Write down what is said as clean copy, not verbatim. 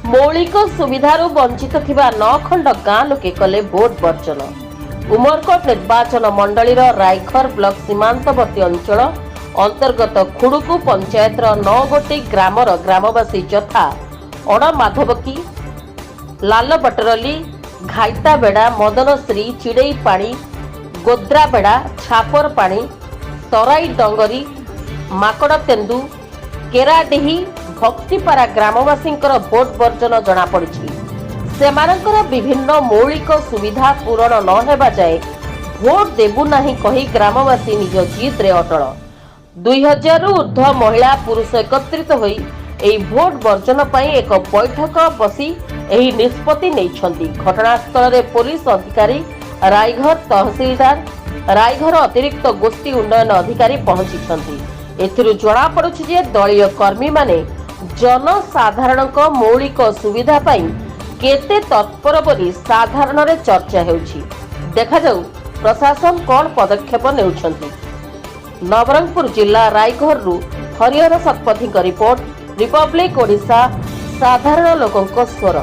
मौलिक सुविधार वंचित थिबा 9 खंड गाँ लोके कले भोट वर्जन। उमरकोट निर्वाचन मंडली रायघर ब्लॉक सीमांतवर्ती अंचल अंतर्गत खुड़कू पंचायत 9 गोटी ग्रामर ग्रामवासी यथा अणमाधवकी, लालबटरली, घाइताबेड़ा, मदनश्री, चिड़ेईपाणी, गोद्राबेड़ा, छापरपाणी, तराई डंगरी, माकड़तेन्दु, केराडीही, भक्तिपारा ग्रामवासी भोट वर्जन जना पड़ी। सेमानंकर विभिन्न मौलिक सुविधा पूरण न हेबा जाए भोट देबु नाही कही ग्रामवासी निज जीत रे अटल। 2000 ऊर्ध्व महिला पुरुष एकत्रित होई एही भोट वर्जन पई एक बैठक बसी एही निष्पत्ति नेइछंती। घटनास्थल रे पुलिस अधिकारी, रायघर तहसीलदार, रायघर अतिरिक्त गोष्ठी उन्नयन अधिकारी पहुंची। एथिरु जणा पड़ुछि जे दलीय कर्मी माने जनसाधारण मौलिक सुविधा पाई केते तत्पर बोली साधारण रे चर्चा हेउछि। देखा जाऊ प्रशासन कौन पदक्षेप नेउछंती। नवरंगपुर जिला रायघर रु हरिहर शतपथी रिपोर्ट, रिपब्लिक ओडिशा, साधारण लोकंक स्वर।